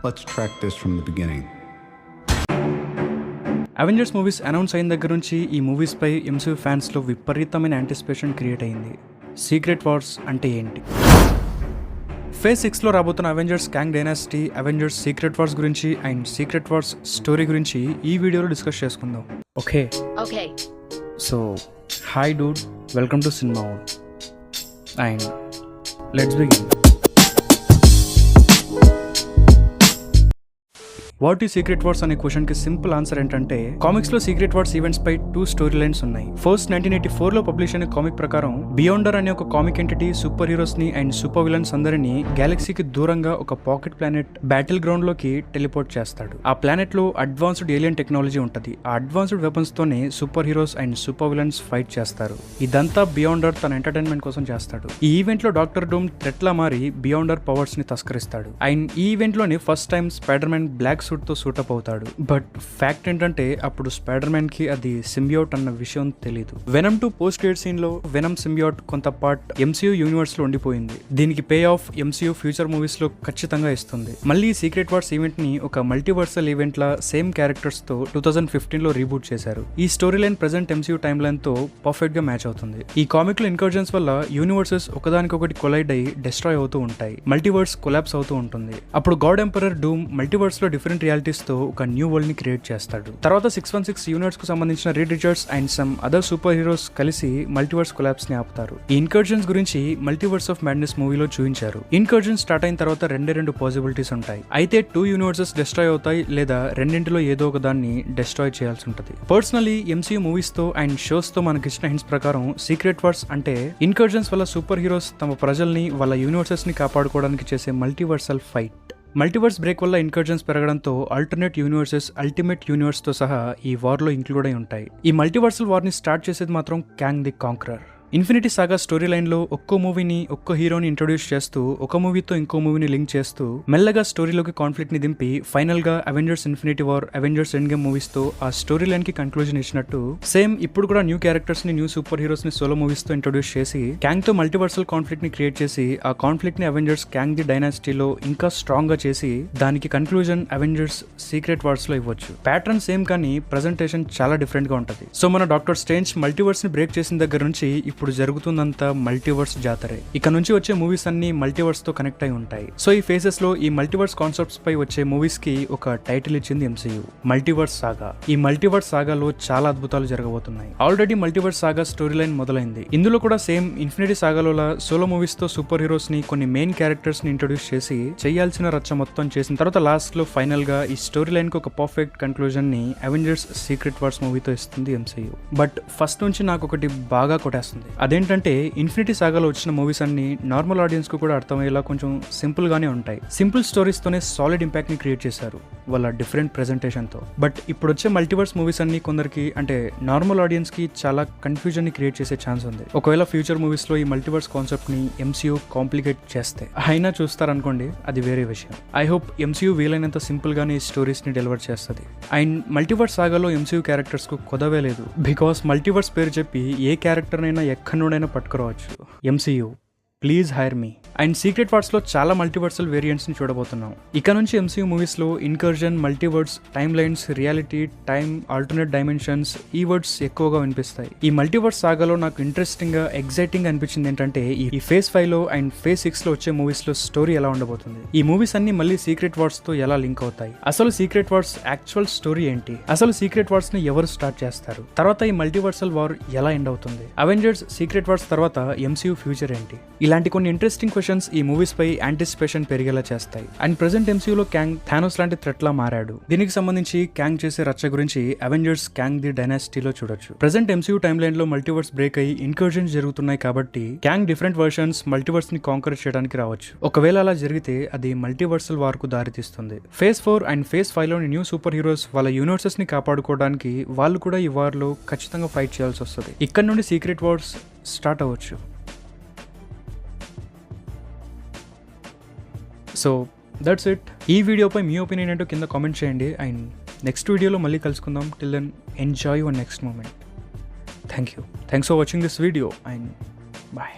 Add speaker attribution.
Speaker 1: Let's track this from the beginning.
Speaker 2: Avengers movies announce అయిన దగ్గర నుంచి ఈ మూవీస్పై MCU ఫ్యాన్స్లో విపరీతమైన యాంటిసిపేషన్ క్రియేట్ అయింది. సీక్రెట్ వార్స్ అంటే ఏంటి? ఫేజ్ 6లో రాబోతున్న Avengers Kang dynasty, Avengers secret wars గురించి అండ్ సీక్రెట్ వార్స్ స్టోరీ గురించి ఈ వీడియోలో డిస్కస్ చేసుకుందాం. Okay so hi dude, welcome to Cinemawood and let's begin. What ఈ సీక్రెట్ వార్స్ అనే క్వశ్చన్ కి సింపుల్ ఆన్సర్ ఏంటంటే, కామిక్స్ లో సీక్రెట్ వార్స్ ఈవెంట్స్ పై 2 స్టోరీ లైన్స్ ఉన్నాయి. ఫస్ట్ 1984 లో పబ్లిష్ అయిన కామిక్ ప్రకారం బియాండర్ అనే ఒక కామిక్ ఎంటిటీ సూపర్ హీరోస్ ని అండ్ సూపర్ విలన్స్ అందరినీ గెలాక్సీకి దూరంగా ఒక పాకెట్ ప్లానెట్ బ్యాటిల్ గ్రౌండ్ లోకి టెలిపోర్ట్ చేస్తాడు. ఆ ప్లానెట్ లో అడ్వాన్స్డ్ ఏలియన్ టెక్నాలజీ ఉంటది. ఆ అడ్వాన్స్డ్ వెపన్స్ తోనే super heroes and super villains fight చేస్తారు. ఇదంతా బియాండర్ తన ఎంటర్టైన్మెంట్ కోసం చేస్తాడు. ఈ ఈవెంట్ లో డాక్టర్ డూమ్ థ్రెట్ లా మారి బియాండర్ పవర్స్ ని తస్కరిస్తాడు. అండ్ ఈ ఈవెంట్ లోని first time spider man black suit తో సూటప్ అవుతాడు. బట్ ఫ్యాక్ట్ ఏంటంటే అప్పుడు స్పైడర్ మ్యాన్ కి అది సింబియోట్ అన్న విషయం తెలీదు. వెనమ్ 2 పోస్ట్ క్రెడిట్ సీన్ లో వెనమ్ సింబియోట్ కొంత పార్ట్ MCU యూనివర్స్ లో ఉండిపోయింది. దీనికి pay of MCU future movies లో ఖచ్చితంగా ఇస్తుంది. మళ్ళీ సీక్రెట్ వార్స్ ఈవెంట్ ని ఒక మల్టీవర్సల్ ఈవెంట్ లా సేమ్ క్యారెక్టర్స్ తో 2015 లో రీబూట్ చేశారు. ఈ story line present MCU time line తో పర్ఫెక్ట్ గా మ్యాచ్ అవుతుంది. ఈ కామిక్ లో ఇన్కర్జన్స్ వల్ల యూనివర్సెస్ ఒకదానికొకటి కొలైడ్ అయ్యి డిస్ట్రాయ్ అవుతూ ఉంటాయి. మల్టీవర్స్ కొలాప్స్ అవుతూ ఉంటుంది. అప్పుడు గాడ్ ఎంపరర్ డూమ్ మల్టీవర్స్ లో డిఫరెంట్ రియాలిటీస్ తో ఒక న్యూ వరల్డ్ ని క్రియేట్ చేస్తాడు. తర్వాత 616 యూనివర్స్ కు సంబంధించిన read Richards and some other super heroes కలిసి మల్టీవర్స్ కొలాప్స్ ని ఆపుతారు. ఈ ఇన్కర్జన్స్ గురించి మల్టీవర్స్ ఆఫ్ మ్యాడ్నెస్ మూవీలో చూపించారు. ఇన్కర్జన్ స్టార్ట్ అయిన తర్వాత రెండు పాసిబిలిటీస్ ఉంటాయి. అయితే 2 యూనివర్సెస్ డిస్ట్రాయ్ అవుతాయి, లేదా రెండింటిలో ఏదో ఒక దాన్ని డిస్ట్రాయ్ చేయాల్సి ఉంటుంది. పర్సనలీ MCU మూవీస్ తో అండ్ షోస్ తో మనకిచ్చిన హింట్స్ ప్రకారం సీక్రెట్ వార్స్ అంటే ఇన్కర్జన్స్ వల్ల సూపర్ హీరోస్ తమ ప్రజల్ని వాళ్ళ యూనివర్సెస్ ని కాపాడుకోవడానికి చేసే మల్టీవర్సల్ ఫైట్. మల్టీవర్స్ బ్రేక్ వల్ల ఇన్కర్జన్స్ పెరగడంతో ఆల్టర్నేట్ యూనివర్సెస్ అల్టిమేట్ యూనివర్స్ తో సహా ఈ వార్ లో ఇంక్లూడ్ అయి ఉంటాయి. ఈ మల్టీవర్సల్ వార్ ని స్టార్ట్ చేసేది మాత్రం Kang the conqueror. Infinity saga story line లో ఒక్కో మూవీని ఒక్కో హీరోని ఇంట్రొడ్యూస్ చేస్తూ ఒక మూవీతో ఇంకో మూవీని లింక్ చేస్తూ మెల్లగా స్టోరీలోకి కాన్ఫ్లిక్ట్ ని దింపి ఫైనల్ గా Avengers infinity war, Avengers end game movies తో ఆ స్టోరీ లైన్ కి కన్క్లూజన్ ఇచ్చినట్టు సేమ్ ఇప్పుడు కూడా న్యూ క్యారెక్టర్స్ ని, న్యూ సూపర్ హీరోస్ ని సోలో మూవీస్ తో ఇంట్రొడ్యూస్ చేసి క్యాంగ్ తో మల్టీవర్సల్ కాన్ఫ్లిక్ట్ ని క్రియేట్ చేసి ఆ కాన్ఫ్లిక్ట్ ని అవెంజర్స్ క్యాంగ్ ది డైనాసిటీలో ఇంకా స్ట్రాంగ్ గా చేసి దానికి కన్క్లూజన్ అవెంజర్స్ సీక్రెట్ వార్స్ లో ఇవ్వచ్చు. ప్యాటర్న్ సేమ్ కానీ ప్రెజెంటేషన్ చాలా డిఫరెంట్ గా ఉంటది. సో మన డాక్టర్ స్ట్రేంజ్ మల్టీవర్స్ ని బ్రేక్ చేసిన దగ్గర నుంచి ఇప్పుడు జరుగుతుందంత మల్టీవర్స్ జాతరే. ఇక నుంచి వచ్చే మూవీస్ అన్ని మల్టీవర్స్ తో కనెక్ట్ అయి ఉంటాయి. సో ఈ ఫేజెస్ లో ఈ మల్టీవర్స్ కాన్సెప్ట్స్ పై వచ్చే మూవీస్ కి ఒక టైటిల్ ఇచ్చింది MCU, మల్టీవర్స్ సాగా. ఈ మల్టీవర్స్ సాగాలో చాలా అద్భుతాలు జరగబోతున్నాయి. ఆల్రెడీ మల్టీవర్స్ సాగా స్టోరీ లైన్ మొదలైంది. ఇందులో కూడా సేమ్ ఇన్ఫినిటీ సాగాలో సోలో మూవీస్ తో సూపర్ హీరోస్ ని, కొన్ని మెయిన్ క్యారెక్టర్స్ ని ఇంట్రొడ్యూస్ చేసి చేయాల్సిన రచ్చ మొత్తం చేసిన తర్వాత లాస్ట్ లో ఫైనల్ గా ఈ స్టోరీ లైన్ కి ఒక పర్ఫెక్ట్ కన్క్లూజన్ ని అవెంజర్స్ సీక్రెట్ వార్స్ మూవీతో ఇస్తుంది MCU. బట్ ఫస్ట్ నుంచి నాకు ఒకటి బాగా కొట్టేస్తుంది. అదేంటంటే ఇన్ఫినిటీ సాగాలో వచ్చిన మూవీస్ అన్ని నార్మల్ ఆడియన్స్ కు కూడా అర్థమయ్యేలా కొంచెం సింపుల్ గానే ఉంటాయి. సింపుల్ స్టోరీస్ తోనే సాలిడ్ ఇంపాక్ట్ ని క్రియేట్ చేశారు వాళ్ళ డిఫరెంట్ ప్రెజెంటేషన్ తో. బట్ ఇప్పుడు వచ్చే మల్టీవర్స్ మూవీస్ అన్ని కొందరికి అంటే నార్మల్ ఆడియన్స్ కి చాలా కన్ఫ్యూజన్ ని క్రియేట్ చేసే ఛాన్స్ ఉంది. ఒకవేళ ఫ్యూచర్ మూవీస్ లో ఈ మల్టీవర్స్ కాన్సెప్ట్ ని MCU కాంప్లికేట్ చేస్తే అయినా చూస్తారనుకోండి, అది వేరే విషయం. ఐ హోప్ MCU వీలైనంత సింపుల్ గానే ఈ స్టోరీస్ ని డెలివర్ చేస్తుంది. అండ్ మల్టీవర్స్ సాగాలో MCU క్యారెక్టర్స్ కు కొదవే లేదు. బికాస్ మల్టీవర్స్ పేరు చెప్పి ఏ క్యారెక్టర్ నైనా ఎక్కడి నుండైనా పట్టుకురావచ్చు. MCU please hire me. And secret wars లో చాలా మల్టీవర్సల్ వేరియంట్స్ ని చూడబోతున్నాం. ఇక నుంచి MCU మూవీస్ లో incursion, multiverse, time lines, reality, time, alternate dimensions ఈ వర్డ్స్ ఎక్కువగా వినిపిస్తాయి. ఈ మల్టీవర్స్ సాగాలో నాకు ఇంట్రెస్టింగ్ గా, ఎగ్జైటింగ్ అనిపించింది ఏంటంటే ఈ ఫేజ్ 5 లో అండ్ ఫేజ్ 6 లో వచ్చే మూవీస్ లో స్టోరీ ఎలా ఉండబోతుంది. ఈ మూవీస్ అన్ని మళ్ళీ సీక్రెట్ వార్స్ తో ఎలా లింక్ అవుతాయి, అసలు సీక్రెట్ వార్స్ యాక్చువల్ స్టోరీ ఏంటి, అసలు సీక్రెట్ వార్స్ ని ఎవరు స్టార్ట్ చేస్తారు, తర్వాత ఈ మల్టీవర్సల్ వార్ ఎలా ఎండ్ అవుతుంది, అవెంజర్స్ సీక్రెట్ వార్స్ తర్వాత MCU ఫ్యూచర్ ఏంటి, ఇలాంటి కొన్ని ఇంట్రెస్టింగ్ క్వశ్చన్స్ ఈ మూవీస్ పై యాంటిసిపేషన్ పెరిగేలా చేస్తాయి. అండ్ ప్రెసెంట్ MCU లో క్యాంగ్ థానోస్ లాంటి థ్రెట్ లా మారాడు. దీనికి సంబంధించి క్యాంగ్ చేసే రచ్చ గురించి అవెంజర్స్ క్యాంగ్ ది డైనాసిటీలో చూడొచ్చు. ప్రెసెంట్ MCU టైమ్ లైన్ లో మల్టీవర్స్ బ్రేక్ అయ్యి ఇన్కర్జన్స్ జరుగుతున్నాయి కాబట్టి క్యాంగ్ డిఫరెంట్ వర్షన్స్ మల్టీవర్స్ ని కాంకర్ చేయడానికి రావచ్చు. ఒకవేళ అలా జరిగితే అది మల్టీవర్సల్ వార్ కు దారితీస్తుంది. ఫేజ్ 4 అండ్ ఫేజ్ 5 లోని న్యూ సూపర్ హీరోస్ వాళ్ళ యూనివర్సెస్ ని కాపాడుకోవడానికి వాళ్ళు కూడా ఈ వార్ లో ఖచ్చితంగా ఫైట్ చేయాల్సి వస్తుంది. ఇక్కడ నుండి సీక్రెట్ వార్స్ స్టార్ట్ అవ్వచ్చు. So that's it. ఈ వీడియోపై మీ ఒపీనియన్ ఏంటో కింద కామెంట్ చేయండి. అండ్ నెక్స్ట్ వీడియోలో మళ్ళీ కలుసుకుందాం. Till then enjoy your next moment. Thanks for watching this video and bye.